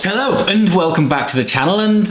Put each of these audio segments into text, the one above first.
Hello and welcome back to the channel, and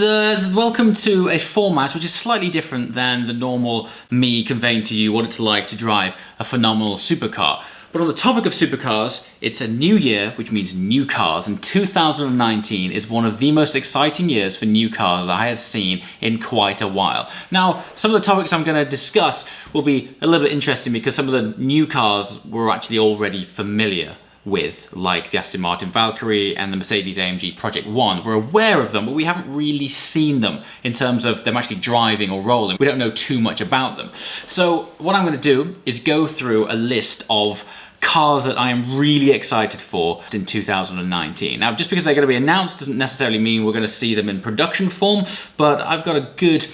welcome to a format which is slightly different than the normal me conveying to you what it's like to drive a phenomenal supercar. But on the topic of supercars, it's a new year, which means new cars, and 2019 is one of the most exciting years for new cars that I have seen in quite a while. Now, some of the topics I'm going to discuss will be a little bit interesting because some of the new cars we're actually already familiar with, like the Aston Martin Valkyrie and the Mercedes AMG Project One. We're aware of them, but we haven't really seen them in terms of them actually driving or rolling. We don't know too much about them. So what I'm going to do is go through a list of cars that I am really excited for in 2019. Now, just because they're going to be announced doesn't necessarily mean we're going to see them in production form, but I've got a good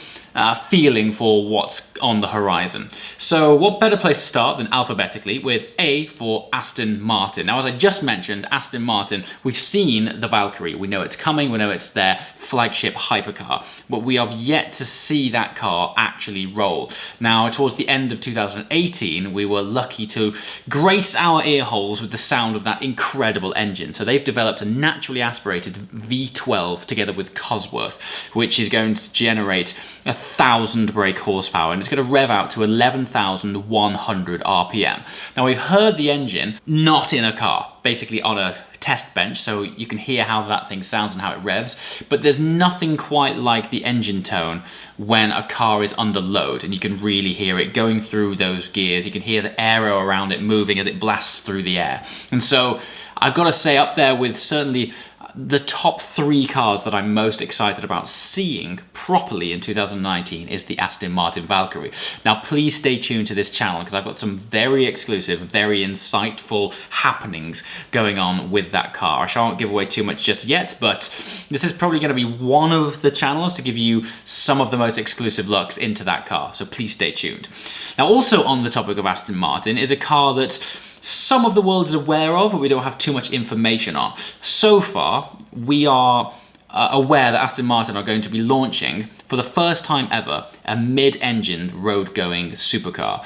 feeling for what's on the horizon. So what better place to start than alphabetically with A for Aston Martin. Now, as I just mentioned, Aston Martin, we've seen the Valkyrie. We know it's coming, we know it's their flagship hypercar, but we have yet to see that car actually roll. Now, towards the end of 2018, we were lucky to grace our ear holes with the sound of that incredible engine. So they've developed a naturally aspirated V12 together with Cosworth, which is going to generate 1,000 brake horsepower, and it's going to rev out to 11,100 RPM. Now, we've heard the engine not in a car, basically on a test bench, so you can hear how that thing sounds and how it revs, but there's nothing quite like the engine tone when a car is under load, and you can really hear it going through those gears. You can hear the aero around it moving as it blasts through the air. And so I've got to say, up there with certainly the top 3 cars that I'm most excited about seeing properly in 2019 is the Aston Martin Valkyrie. Now, please stay tuned to this channel because I've got some very exclusive, very insightful happenings going on with that car. I shan't give away too much just yet, but this is probably going to be one of the channels to give you some of the most exclusive looks into that car, so please stay tuned. Now, also on the topic of Aston Martin is a car that some of the world is aware of, but we don't have too much information on. So far, we are aware that Aston Martin are going to be launching, for the first time ever, a mid-engined road-going supercar.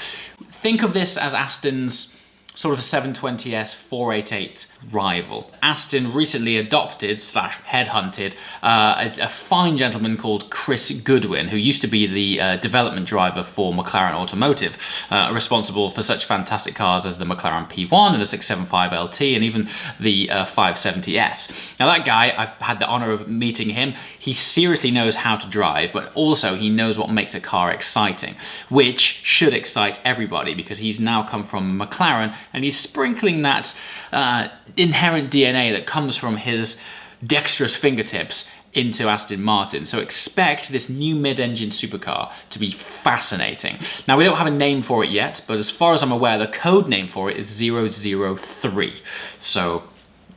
Think of this as Aston's sort of 720S 488 rival. Aston recently adopted / headhunted a fine gentleman called Chris Goodwin, who used to be the development driver for McLaren Automotive, responsible for such fantastic cars as the McLaren P1 and the 675 LT and even the 570S. Now, that guy, I've had the honor of meeting him. He seriously knows how to drive, but also he knows what makes a car exciting, which should excite everybody because he's now come from McLaren and he's sprinkling that inherent DNA that comes from his dexterous fingertips into Aston Martin. So expect this new mid-engine supercar to be fascinating. Now, we don't have a name for it yet, but as far as I'm aware, the code name for it is 003. So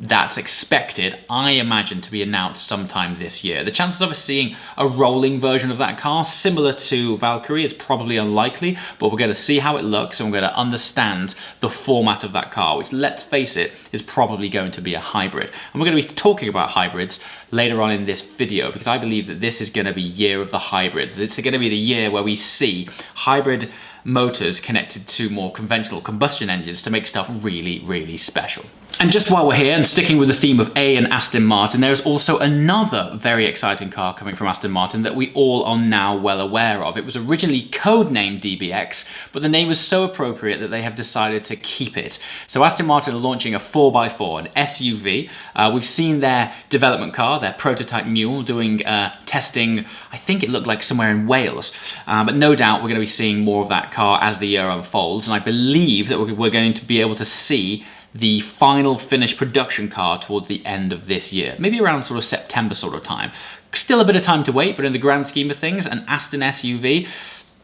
that's expected, I imagine, to be announced sometime this year. The chances of us seeing a rolling version of that car, similar to Valkyrie, is probably unlikely, but we're going to see how it looks and we're going to understand the format of that car, which, let's face it, is probably going to be a hybrid. And we're going to be talking about hybrids later on in this video because I believe that this is going to be year of the hybrid. It's going to be the year where we see hybrid motors connected to more conventional combustion engines to make stuff really, really special. And just while we're here and sticking with the theme of A and Aston Martin, there is also another very exciting car coming from Aston Martin that we all are now well aware of. It was originally codenamed EBX, but the name was so appropriate that they have decided to keep it. So Aston Martin are launching a 4x4, an SUV. We've seen their development car, their prototype mule, doing testing, I think it looked like somewhere in Wales. But no doubt we're going to be seeing more of that car as the year unfolds, and I believe that we're going to be able to see the final finished production car towards the end of this year, maybe around sort of September sort of time. Still a bit of time to wait, but in the grand scheme of things, an Aston SUV,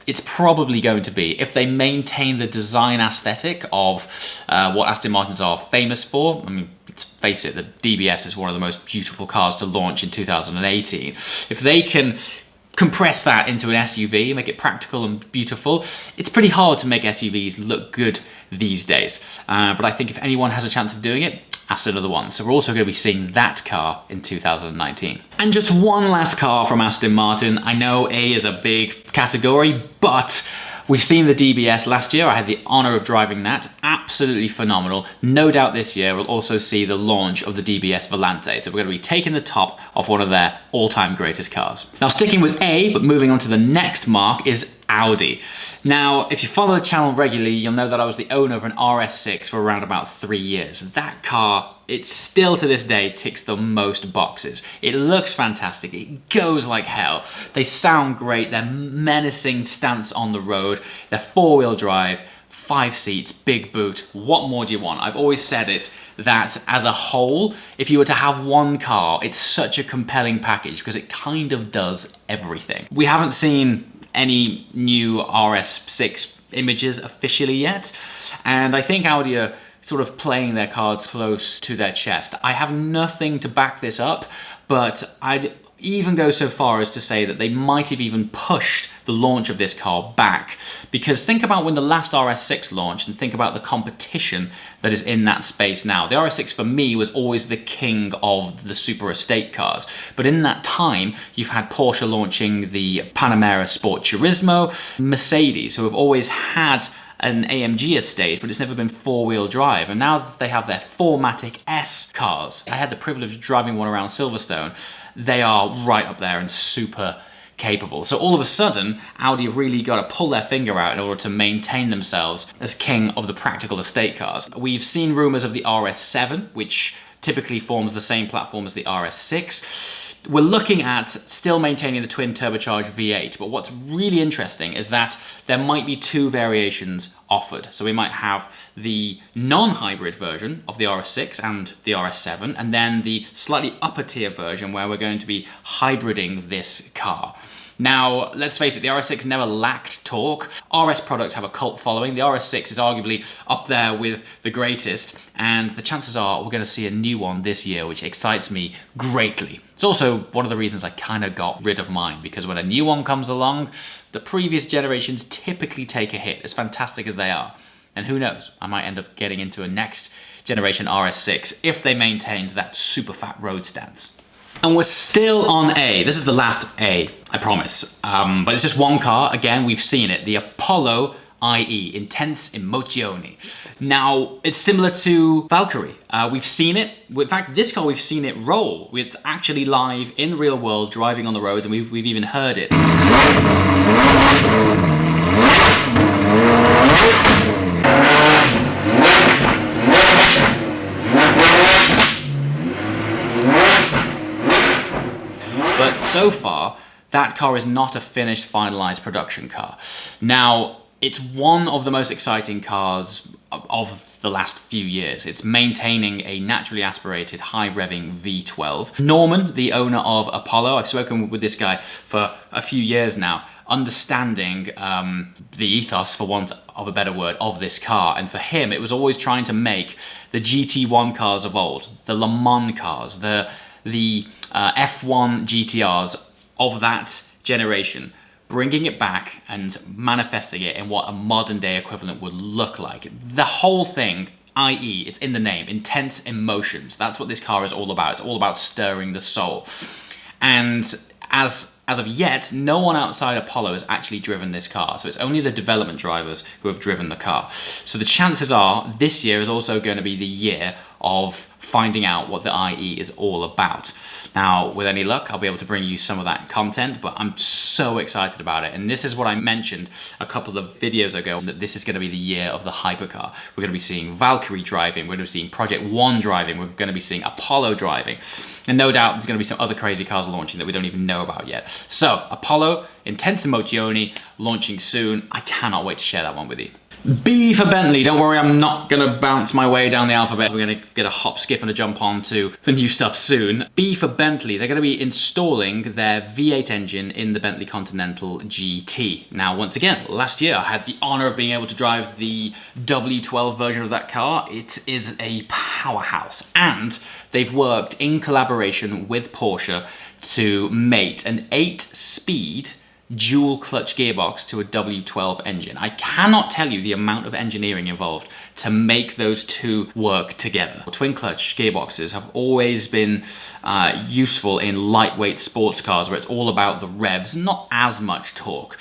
it's probably going to be, if they maintain the design aesthetic of what Aston Martins are famous for. I mean, let's face it, the DBS is one of the most beautiful cars to launch in 2018. If they can compress that into an SUV, make it practical and beautiful, it's pretty hard to make SUVs look good these days. But I think if anyone has a chance of doing it, Aston are the ones. So we're also going to be seeing that car in 2019. And just one last car from Aston Martin. I know A is a big category, but We've seen the DBS last year. I had the honor of driving that. Absolutely phenomenal. No doubt this year we'll also see the launch of the DBS Volante. So we're going to be taking the top off one of their all-time greatest cars. Now, sticking with A, but moving on to the next mark, is Audi. Now, if you follow the channel regularly, you'll know that I was the owner of an RS6 for around about 3 years. That car, it still to this day ticks the most boxes. It looks fantastic, it goes like hell. They sound great, they're menacing stance on the road, they're four-wheel drive, 5 seats, big boot. What more do you want? I've always said it, that as a whole, if you were to have one car, it's such a compelling package because it kind of does everything. We haven't seen any new RS6 images officially yet, and I think Audi are sort of playing their cards close to their chest. I have nothing to back this up, but I'd even go so far as to say that they might have even pushed the launch of this car back, because think about when the last RS6 launched and think about the competition that is in that space now. The RS6 for me was always the king of the super estate cars, but in that time you've had Porsche launching the Panamera Sport Turismo, Mercedes, who have always had an AMG estate, but it's never been four-wheel drive, and now that they have their 4MATIC S cars, I had the privilege of driving one around Silverstone. They are right up there and super capable. So all of a sudden, Audi have really got to pull their finger out in order to maintain themselves as king of the practical estate cars. We've seen rumors of the RS7, which typically forms the same platform as the RS6. We're looking at still maintaining the twin turbocharged V8, but what's really interesting is that there might be 2 variations offered. So we might have the non-hybrid version of the RS6 and the RS7, and then the slightly upper tier version where we're going to be hybriding this car. Now, let's face it, the RS6 never lacked torque. RS products have a cult following. The RS6 is arguably up there with the greatest, and the chances are we're going to see a new one this year, which excites me greatly. It's also one of the reasons I kind of got rid of mine, because when a new one comes along, the previous generations typically take a hit, as fantastic as they are. And who knows, I might end up getting into a next generation RS6 if they maintained that super fat road stance. And we're still on A. This is the last A, I promise. But it's just one car. Again, we've seen it. The Apollo IE, Intense Emozioni. Now, it's similar to Valkyrie. We've seen it. In fact, this car, we've seen it roll. It's actually live in the real world, driving on the roads, and we've even heard it. But so far, that car is not a finished, finalized production car. Now, it's one of the most exciting cars of the last few years. It's maintaining a naturally aspirated, high-revving V12. Norman, the owner of Apollo, I've spoken with this guy for a few years now, understanding the ethos, for want of a better word, of this car. And for him, it was always trying to make the GT1 cars of old, the Le Mans cars, the F1 GTRs of that generation, bringing it back and manifesting it in what a modern day equivalent would look like. The whole thing, i.e., it's in the name, intense emotions. That's what this car is all about. It's all about stirring the soul. And as of yet, no one outside Apollo has actually driven this car. So it's only the development drivers who have driven the car. So the chances are this year is also going to be the year of finding out what the IE is all about. Now, with any luck, I'll be able to bring you some of that content, but I'm so excited about it. And this is what I mentioned a couple of videos ago, that this is going to be the year of the hypercar. We're going to be seeing Valkyrie driving, we're going to be seeing Project One driving, we're going to be seeing Apollo driving. And no doubt there's going to be some other crazy cars launching that we don't even know about yet. So, Apollo, Intense Emozioni, launching soon. I cannot wait to share that one with you. B for Bentley. Don't worry, I'm not going to bounce my way down the alphabet. We're going to get a hop, skip, and a jump on to the new stuff soon. B for Bentley. They're going to be installing their V8 engine in the Bentley Continental GT. Now, once again, last year I had the honor of being able to drive the W12 version of that car. It is a powerhouse, and they've worked in collaboration with Porsche to mate an 8-speed dual clutch gearbox to a W12 engine. I cannot tell you the amount of engineering involved to make those two work together. Twin clutch gearboxes have always been useful in lightweight sports cars where it's all about the revs, not as much torque.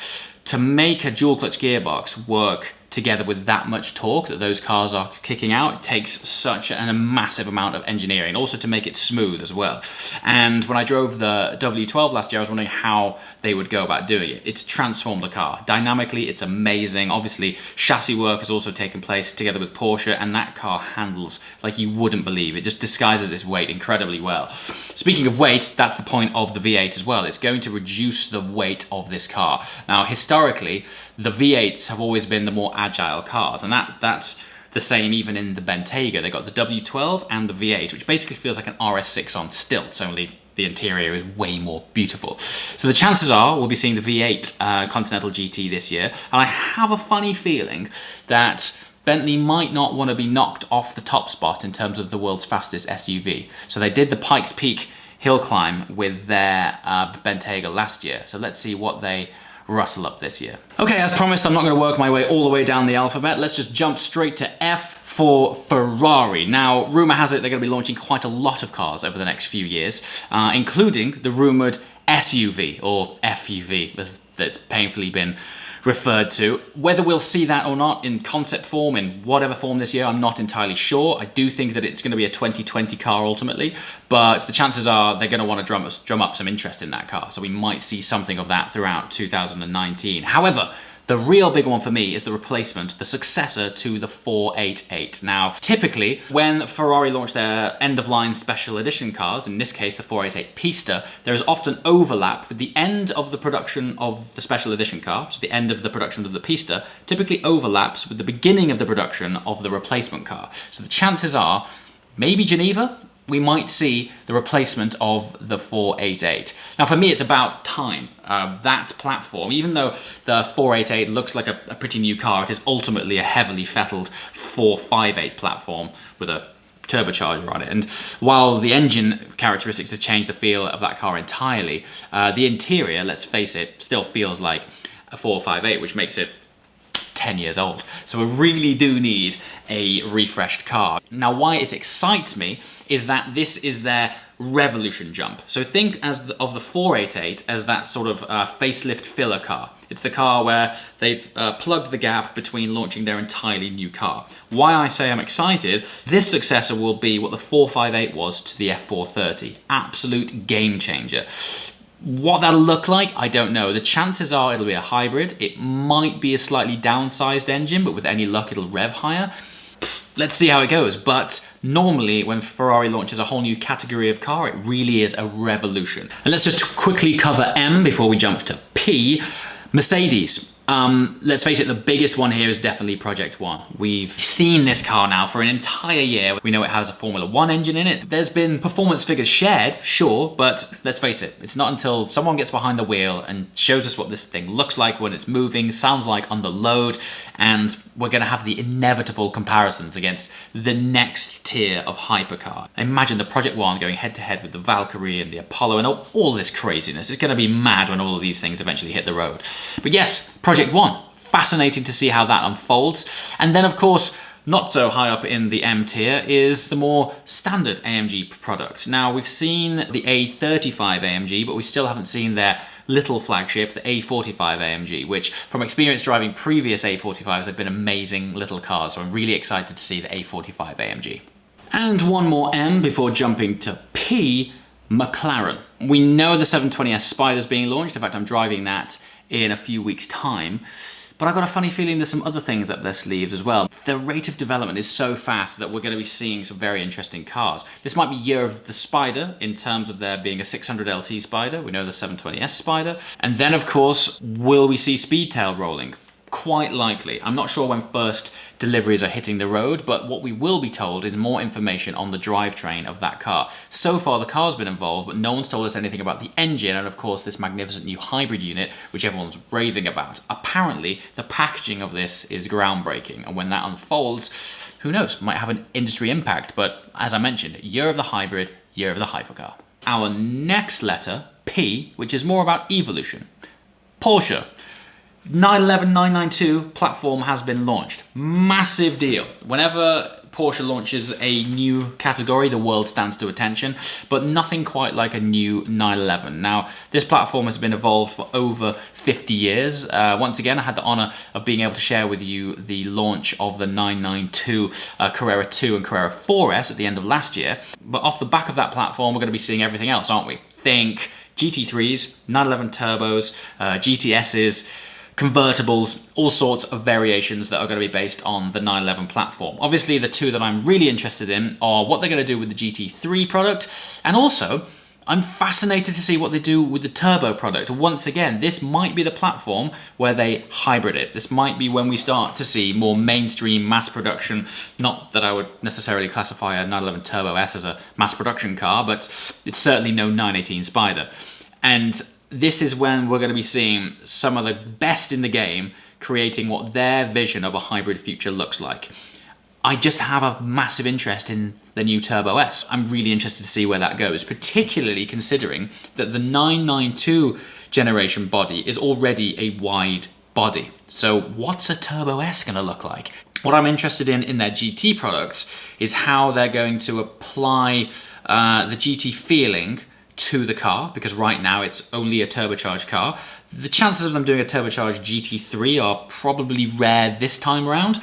to make a dual clutch gearbox work together with that much torque that those cars are kicking out, it takes such a massive amount of engineering, also to make it smooth as well. And when I drove the W12 last year, I was wondering how they would go about doing it. It's transformed the car. Dynamically, it's amazing. Obviously, chassis work has also taken place together with Porsche, and that car handles like you wouldn't believe. It just disguises its weight incredibly well. Speaking of weight, that's the point of the V8 as well. It's going to reduce the weight of this car. Now, historically, the V8s have always been the more agile cars, and that's the same even in the Bentayga. They got the W12 and the V8, which basically feels like an RS6 on stilts, only the interior is way more beautiful. So the chances are we'll be seeing the V8 Continental GT this year, and I have a funny feeling that Bentley might not want to be knocked off the top spot in terms of the world's fastest SUV. So they did the Pikes Peak hill climb with their Bentayga last year, so let's see what they rustle up this year. Okay, as promised, I'm not going to work my way all the way down the alphabet. Let's just jump straight to F for Ferrari. Now, rumor has it they're going to be launching quite a lot of cars over the next few years, including the rumored SUV, or FUV, as it's painfully been referred to. Whether we'll see that or not in concept form, in whatever form this year, I'm not entirely sure. I do think that it's going to be a 2020 car ultimately, but the chances are they're going to want to drum up some interest in that car, so we might see something of that throughout 2019. However, the real big one for me is the replacement, the successor to the 488. Now, typically, when Ferrari launched their end-of-line special edition cars, in this case the 488 Pista, there is often overlap with the end of the production of the special edition car, so the end of the production of the Pista, typically overlaps with the beginning of the production of the replacement car. So the chances are, maybe Geneva, we might see the replacement of the 488. Now for me, it's about time. That platform, even though the 488 looks like a pretty new car, it is ultimately a heavily fettled 458 platform with a turbocharger on it. And while the engine characteristics have changed the feel of that car entirely, the interior, let's face it, still feels like a 458, which makes it 10 years old. So we really do need a refreshed car. Now, why it excites me is that this is their revolution jump. So think of the 488 as that sort of facelift filler car. It's the car where they've plugged the gap between launching their entirely new car. Why I say I'm excited, this successor will be what the 458 was to the F430. Absolute game changer. What that'll look like, I don't know. The chances are it'll be a hybrid. It might be a slightly downsized engine, but with any luck it'll rev higher. Let's see how it goes. But normally when Ferrari launches a whole new category of car, it really is a revolution. And let's just quickly cover M before we jump to P. Mercedes. Let's face it, the biggest one here is definitely Project One. We've seen this car now for an entire year. We know it has a Formula One engine in it. There's been performance figures shared, sure, but let's face it, it's not until someone gets behind the wheel and shows us what this thing looks like when it's moving, sounds like under load, and we're gonna have the inevitable comparisons against the next tier of hypercar. Imagine the Project One going head to head with the Valkyrie and the Apollo and all this craziness. It's gonna be mad when all of these things eventually hit the road. But yes, Project One, fascinating to see how that unfolds. And then of course, not so high up in the M tier is the more standard AMG products. Now we've seen the A35 AMG, but we still haven't seen their little flagship, the A45 AMG, which from experience driving previous A45s, they've been amazing little cars. So I'm really excited to see the A45 AMG. And one more M before jumping to P, McLaren. We know the 720S Spider's being launched. In fact, I'm driving that in a few weeks' time. But I've got a funny feeling there's some other things up their sleeves as well. The rate of development is so fast that we're going to be seeing some very interesting cars. This might be year of the Spider in terms of there being a 600 LT Spider. We know the 720S Spider. And then of course, will we see Speedtail rolling? Quite likely. I'm not sure when first deliveries are hitting the road, but what we will be told is more information on the drivetrain of that car. So far the car's been involved, but no one's told us anything about the engine and of course this magnificent new hybrid unit which everyone's raving about. Apparently the packaging of this is groundbreaking, and when that unfolds, who knows, might have an industry impact. But as I mentioned, year of the hybrid, year of the hypercar. Our next letter, P, which is more about evolution. Porsche. 911 992 platform has been launched. Massive deal. Whenever Porsche launches a new category, the world stands to attention, but nothing quite like a new 911. Now, this platform has been evolved for over 50 years. Once again, I had the honor of being able to share with you the launch of the 992 Carrera 2 and Carrera 4S at the end of last year. But off the back of that platform, we're going to be seeing everything else, aren't we? Think GT3s, 911 turbos, GTSs, convertibles, all sorts of variations that are going to be based on the 911 platform. Obviously, the two that I'm really interested in are what they're going to do with the GT3 product, and also I'm fascinated to see what they do with the turbo product. Once again, this might be the platform where they hybrid it. This might be when we start to see more mainstream mass production. Not that I would necessarily classify a 911 Turbo S as a mass production car, but it's certainly no 918 Spider. And this is when we're going to be seeing some of the best in the game creating what their vision of a hybrid future looks like. I just have a massive interest in the new Turbo S. I'm really interested to see where that goes, particularly considering that the 992 generation body is already a wide body. So what's a Turbo S going to look like? What I'm interested in their GT products is how they're going to apply the GT feeling to the car, because right now it's only a turbocharged car. The chances of them doing a turbocharged GT3 are probably rare this time around,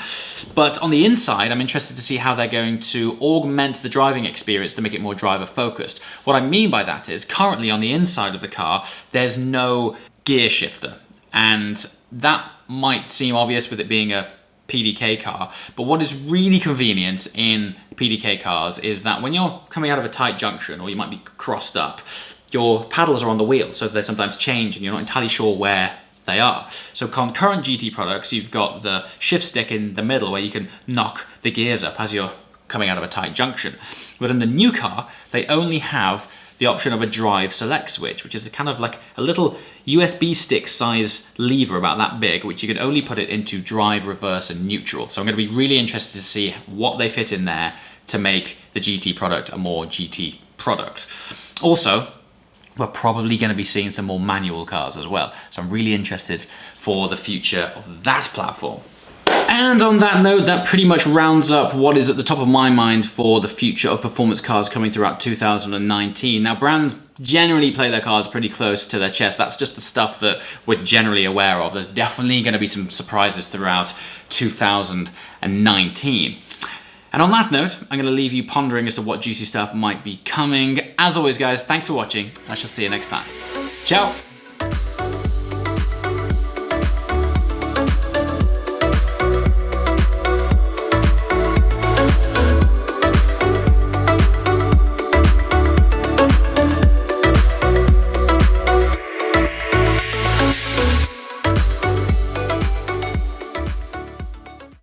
but on the inside, I'm interested to see how they're going to augment the driving experience to make it more driver focused. What I mean by that is, currently on the inside of the car, there's no gear shifter, and that might seem obvious with it being a PDK car, but what is really convenient in PDK cars is that when you're coming out of a tight junction, or you might be crossed up, your paddles are on the wheel, so they sometimes change and you're not entirely sure where they are. So on current GT products, you've got the shift stick in the middle where you can knock the gears up as you're coming out of a tight junction. But in the new car, they only have the option of a drive select switch, which is kind of like a little USB stick size lever about that big, which you can only put it into drive, reverse, and neutral. So I'm going to be really interested to see what they fit in there to make the GT product a more GT product. Also, we're probably going to be seeing some more manual cars as well. So I'm really interested for the future of that platform. And on that note, that pretty much rounds up what is at the top of my mind for the future of performance cars coming throughout 2019. Now, brands generally play their cards pretty close to their chest. That's just the stuff that we're generally aware of. There's definitely going to be some surprises throughout 2019. And on that note, I'm going to leave you pondering as to what juicy stuff might be coming. As always, guys, thanks for watching. I shall see you next time. Ciao!